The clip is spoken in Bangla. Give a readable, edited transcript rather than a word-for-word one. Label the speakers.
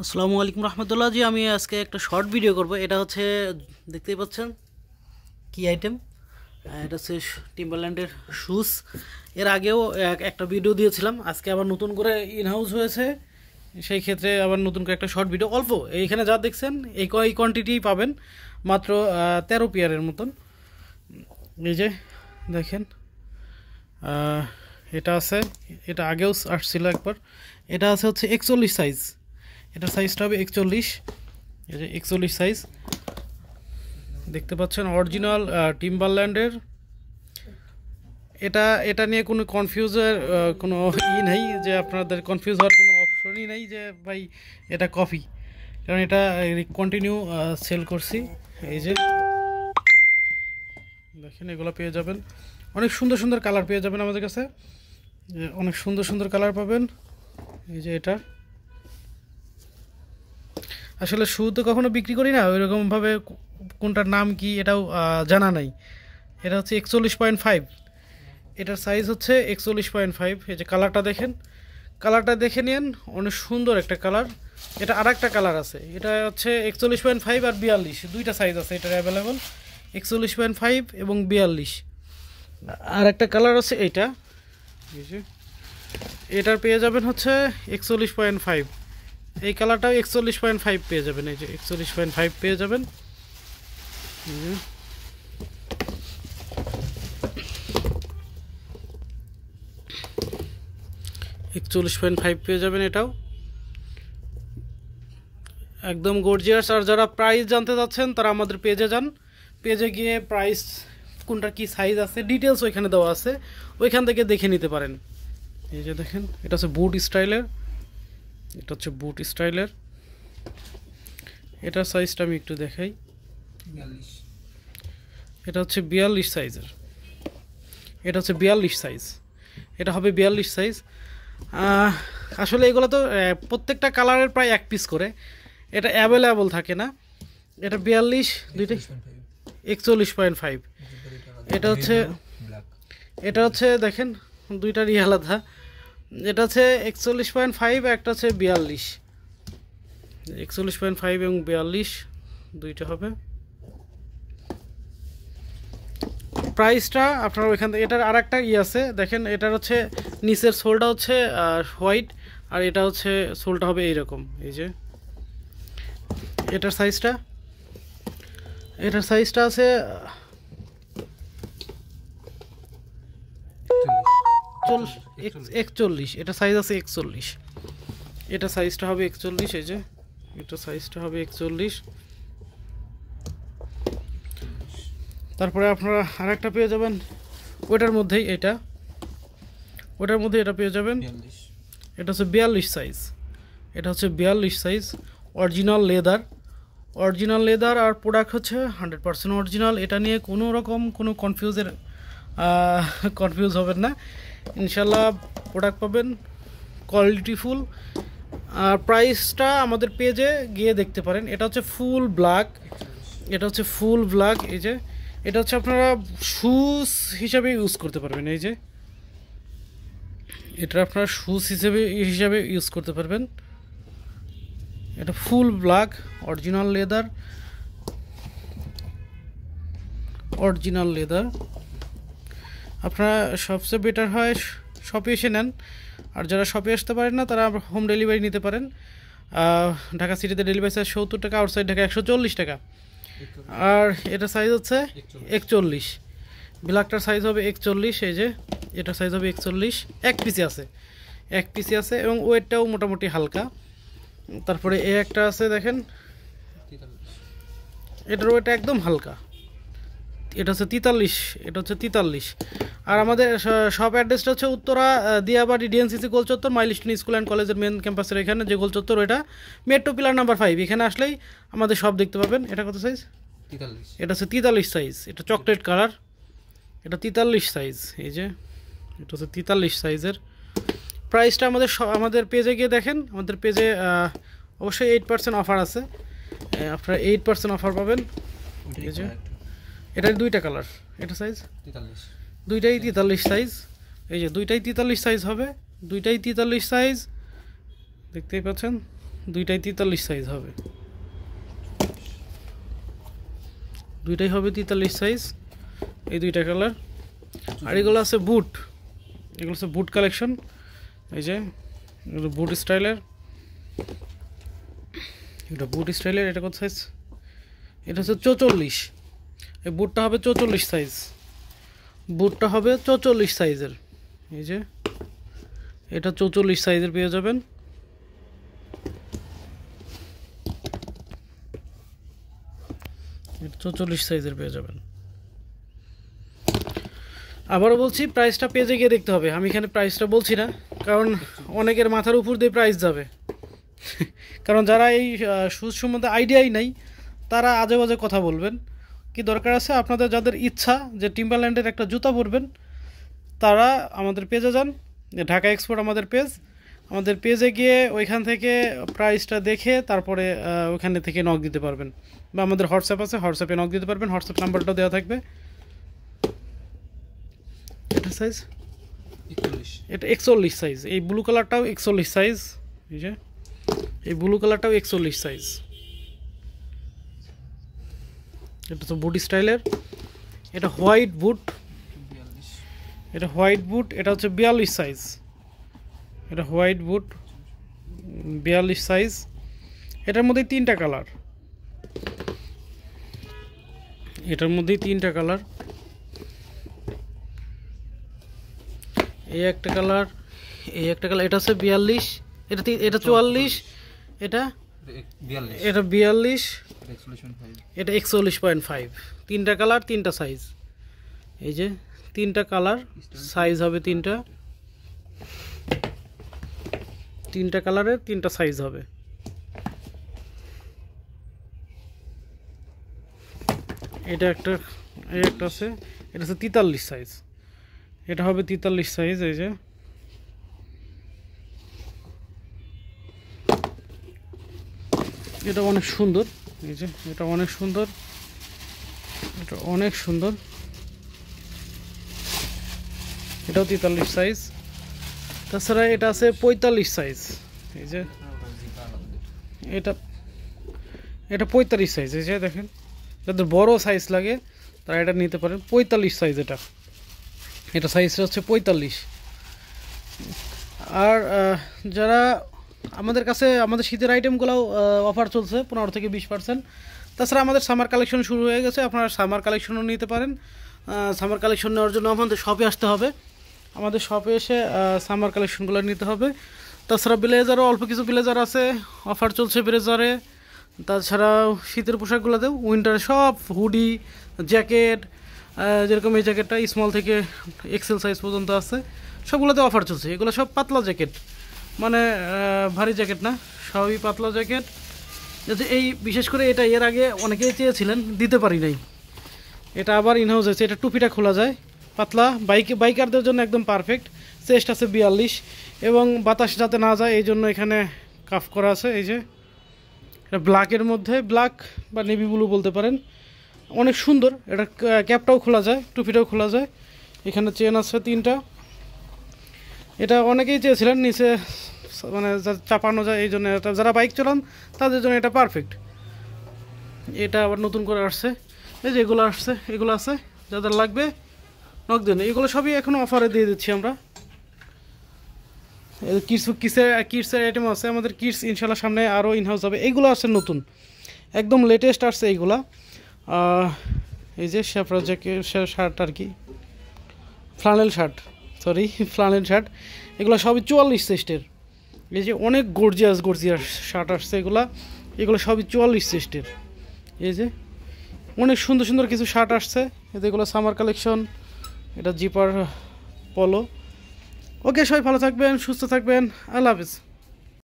Speaker 1: আসসালামু আলাইকুম রহমতুল্লাহ জি। আমি আজকে একটা শর্ট ভিডিও করব। এটা হচ্ছে দেখতেই পাচ্ছেন কি আইটেম। এটা হচ্ছে টিম্বারল্যান্ডের শুজ। এর আগেও একটা ভিডিও দিয়েছিলাম, আজকে আবার নতুন করে ইন হাউস হয়েছে, সেই ক্ষেত্রে আবার নতুন করে একটা শর্ট ভিডিও। অল্প এইখানে যা দেখছেন এই কোয়ান্টিটি পাবেন, মাত্র 13 পেয়ারের মতন। এই যে দেখেন, এটা আছে, এটা আগেও আসছিল একবার। এটা আছে হচ্ছে 41 সাইজ, এটা সাইজটা হবে 41। এই যে 41 সাইজ দেখতে পাচ্ছেন, অরিজিনাল টিম্বারল্যান্ডের। এটা এটা নিয়ে কোনো কনফিউজের কোনো নেই, যে আপনাদের কনফিউজ হওয়ার কোনো অপশনই নেই যে ভাই এটা কপি, কারণ এটা কন্টিনিউ সেল করছি। এই যে দেখেন, এগুলো পেয়ে যাবেন, অনেক সুন্দর সুন্দর কালার পেয়ে যাবেন আমাদের কাছে, অনেক সুন্দর সুন্দর কালার পাবেন। এই যে এটা আসলে শু তো কখনো বিক্রি করি না ওইরকমভাবে, কোনটার নাম কি এটাও জানা নাই। এটা হচ্ছে 41.5, এটার সাইজ হচ্ছে 41.5। এই যে কালারটা দেখেন, কালারটা দেখে নিন, অনেক সুন্দর একটা কালার। এটা আর একটা কালার আছে, এটা হচ্ছে 41.5 আর 42, দুইটা সাইজ আছে এটার অ্যাভেলেবল, 41.5 এবং 42। আর একটা কালার আছে এইটা, এটার পেয়ে যাবেন হচ্ছে 41.5। এই কালারটাও 41.5 পেয়ে যাবেন। এই যে 41.5 পেয়ে যাবেন। 41.5 পেয়ে যাবেন, এটাও একদম গর্জিয়াস। আর যারা প্রাইস জানতে চাচ্ছেন তারা আমাদের পেজে যান, পেজে গিয়ে প্রাইস কোনটা কি সাইজ আছে ডিটেলস ওইখানে দেওয়া আছে, ওইখান থেকে দেখে নিতে পারেন। এই যে দেখেন, এটা হচ্ছে বুট স্টাইলের, এটা হচ্ছে বুট স্টাইলের। এটার সাইজটা আমি একটু দেখাই, এটা হচ্ছে 42 সাইজের, এটা হচ্ছে 42 সাইজ, এটা হবে 42 সাইজ। আসলে এগুলো তো প্রত্যেকটা কালারের প্রায় এক পিস করে, এটা অ্যাভেলেবল থাকে না। এটা 42, দুইটাই 41.5। এটা হচ্ছে, এটা হচ্ছে দেখেন দুইটারই আলাদা, এটা হচ্ছে 41.5, একটা হচ্ছে 42। 41.5 এবং 42 দুইটা হবে। প্রাইসটা আপনার ওইখান থেকে, এটার আর একটা আছে দেখেন, এটার হচ্ছে নিচের সোলটা হচ্ছে হোয়াইট, আর এটা হচ্ছে সোলটা হবে এইরকম। এই যে এটার সাইজটা, এটার সাইজটা আছে 41, এটা সাইজ আছে 41, এটা সাইজটা হবে 41। এই যে এটা সাইজটা হবে 41। তারপরে আপনারা আর একটা পেয়ে যাবেন ওইটার মধ্যেই, এটা ওটার মধ্যে এটা পেয়ে যাবেন, এটা হচ্ছে 42 সাইজ, এটা হচ্ছে 42 size, original leather, original leather. আর প্রোডাক্ট হচ্ছে 100% অরিজিনাল, এটা নিয়ে কোনো রকম কোনো কনফিউজ হবেন না ইনশাল্লাহ। প্রোডাক্ট পাবেন কোয়ালিটিফুল। আর প্রাইসটা আমাদের পেজে গিয়ে দেখতে পারেন। এটা হচ্ছে ফুল ব্ল্যাক, এটা হচ্ছে ফুল ব্ল্যাক। এই যে এটা হচ্ছে আপনারা শুজ হিসাবে ইউজ করতে পারবেন। এই যে এটা আপনারা শুজ হিসাবে ইউজ করতে পারবেন। এটা full black, original leather, original leather. আপনারা সবচেয়ে বেটার হয় শপে এসে নেন, আর যারা শপে আসতে পারেন না তারা হোম ডেলিভারি নিতে পারেন। ঢাকা সিটিতে ডেলিভারি চার্জ 70 টাকা, আউটসাইড ঢাকা 140 টাকা। আর এটা সাইজ হচ্ছে 41, ব্ল্যাকটার সাইজ হবে 41। এই যে এটার সাইজ হবে 41, এক পিসে আছে, এক পিসে আছে এবং ওয়েটটাও মোটামুটি হালকা। তারপরে এ একটা আছে দেখেন, এটার ওয়েট একদম হালকা, এটা হচ্ছে 43, এটা হচ্ছে 43। আর আমাদের শপ অ্যাড্রেসটা হচ্ছে উত্তরা দিয়াবাড়ি ডিএনসিসি গোল চত্বর, মাইলস্টোন স্কুল অ্যান্ড কলেজের মেন ক্যাম্পাসের এখানে যে গোল চত্বর, ওইটা মেট্রো পিলার নাম্বার 5, এখানে আসলেই আমাদের শপ দেখতে পাবেন। এটা কত সাইজ? 43, এটা হচ্ছে 43 সাইজ, এটা চকলেট কালার, এটা 43 সাইজ। এই যে এটা হচ্ছে 43 সাইজের। প্রাইসটা আমাদের পেজে গিয়ে দেখেন, আমাদের পেজে অবশ্যই 8% অফার আছে, আপনারা 8% অফার পাবেন। ঠিক আছে, এটার দুইটা কালার, এটা সাইজ 43, দুইটাই 43 সাইজ। এই যে দুইটাই 43 সাইজ হবে, দুইটাই 43 সাইজ, দেখতেই পাচ্ছেন দুইটাই 43 সাইজ হবে, দুইটাই হবে 43 সাইজ, এই দুইটা কালার। আর এগুলো আছে বুট, এগুলো হচ্ছে বুট কালেকশন, এই যে এগুলো বুট স্টাইলের, এটা বুট স্টাইলের। এটা কত সাইজ? এটা হচ্ছে 44, এই বুটটা হবে 44 সাইজ, বুটটা হবে 44 সাইজের। এই যে এটা 44 সাইজের পেয়ে যাবেন। এটা 44 সাইজের পেয়ে যাবেন। আবারও বলছি, প্রাইসটা পেজে গিয়ে দেখতে হবে, আমি এখানে প্রাইসটা বলছি না, কারণ অনেকের মাথার উপর দিয়ে প্রাইস যাবে। কারণ যারা এই শুজ সম্বন্ধে আইডিয়াই নাই তারা আজে বাজে কথা বলবেন। কি দরকার আছে, আপনাদের যাদের ইচ্ছা যে টিম্বারল্যান্ডের একটা জুতা পরবেন তারা আমাদের পেজে যান, ঢাকা এক্সপোর্ট আমাদের পেজ, আমাদের পেজে গিয়ে ওইখান থেকে প্রাইসটা দেখে তারপরে ওইখানে থেকে নক দিতে পারবেন, বা আমাদের হোয়াটসঅ্যাপ আছে, হোয়াটসঅ্যাপে নক দিতে পারবেন, হোয়াটসঅ্যাপ নাম্বারটাও দেওয়া থাকবে। এটা সাইজ এটা 41 সাইজ, এই ব্লু কালারটাও 41 সাইজ, এই যে এই ব্লু কালারটাও 41 সাইজ। এটা তো বুট স্টাইলের, এটা হোয়াইট বুট, এটা হোয়াইট বুট, এটা হচ্ছে 42 সাইজ, এটা হোয়াইট বুট 42 সাইজ। এটার মধ্যে 3টা কালার, এটার মধ্যেই 3টা কালার, এই একটা কালার, এই একটা কালার। এটা হচ্ছে 42, এটা 44, এটা 42, এটা 41.5। 3টা কালার 3টা সাইজ, এই যে 3টা কালার, সাইজ হবে 3টা কালারের 3টা সাইজ হবে। এটা একটা, এই একটা আছে, এটা হচ্ছে 43 সাইজ, এটা হবে 43 সাইজ। এই যে এটা অনেক সুন্দর, এই যে এটা অনেক সুন্দর, এটা অনেক সুন্দর, এটাও 43 সাইজ। তাছাড়া এটা আছে 45 সাইজ, এই যে এটা 45 সাইজ। এই যে দেখেন, যাদের বড় সাইজ লাগে তারা এটা নিতে পারেন, 45 সাইজ। এটা সাইজটা হচ্ছে 45। আর যারা আমাদের কাছে, আমাদের শীতের আইটেমগুলোও অফার চলছে 15 থেকে 20%। তাছাড়া আমাদের সামার কালেকশন শুরু হয়ে গেছে, আপনারা সামার কালেকশনও নিতে পারেন। সামার কালেকশন নেওয়ার জন্য আমাদের শপে আসতে হবে, আমাদের শপে এসে সামার কালেকশনগুলো নিতে হবে। তাছাড়া ব্লেজারও অল্প কিছু ব্লেজার আছে, অফার চলছে ব্লেজারে। তাছাড়াও শীতের পোশাকগুলোতেও, উইন্টারে সব হুডি, জ্যাকেট, যেরকম এই জ্যাকেটটা স্মল থেকে এক্সেল সাইজ পর্যন্ত আছে, সবগুলোতে অফার চলছে। এগুলো সব পাতলা জ্যাকেট, মানে ভারী জ্যাকেট না, সবই পাতলা জ্যাকেট। যাতে এই বিশেষ করে এটা এর আগে অনেকেই চেয়েছিলেন, দিতে পারি নাই, এটা আবার ইনহাউস হয়েছে। এটা টুপিটা খোলা যায়, পাতলা, বাইকারদের জন্য একদম পারফেক্ট। চেস্ট আছে 42, এবং বাতাস যাতে না যায় এই জন্য এখানে কাফ করা আছে। এই যে এটা ব্ল্যাকের মধ্যে, ব্ল্যাক বা নেভি ব্লু বলতে পারেন, অনেক সুন্দর। এটা ক্যাপটাও খোলা যায়, টুপিটাও খোলা যায়, এখানে চেন আছে 3টা। এটা অনেকেই চেয়েছিলেন, নিচে মানে চাপানো যায়, এই জন্য এটা যারা বাইক চালান তাদের জন্য এটা পারফেক্ট। এটা আবার নতুন করে আসছে, এই যে এগুলো আসছে, এগুলো আছে, যাদের লাগবে নক দিন। এগুলো সবই এখন অফারে দিয়ে দিচ্ছি আমরা। কিডসের আইটেম আছে আমাদের, কিডস ইনশাল্লাহ সামনে আরও ইনহাউস হবে। এইগুলো আছে নতুন, একদম লেটেস্ট আসছে এইগুলা। এই যে শেফরা জ্যাকেট শার্ট আর কি, ফ্লানেল শার্ট, ফ্লানেল শার্ট, এগুলো সবই 44 চেস্টের। এই যে অনেক গর্জিয়াস শার্ট আসছে, এগুলো সবই 44 চেস্টের। এই যে অনেক সুন্দর সুন্দর কিছু শার্ট আসছে, এগুলো সামার কালেকশন। এটা জিপার পলো। ওকে, সবাই ভালো থাকবেন, সুস্থ থাকবেন, আল্লাহ হাফিজ।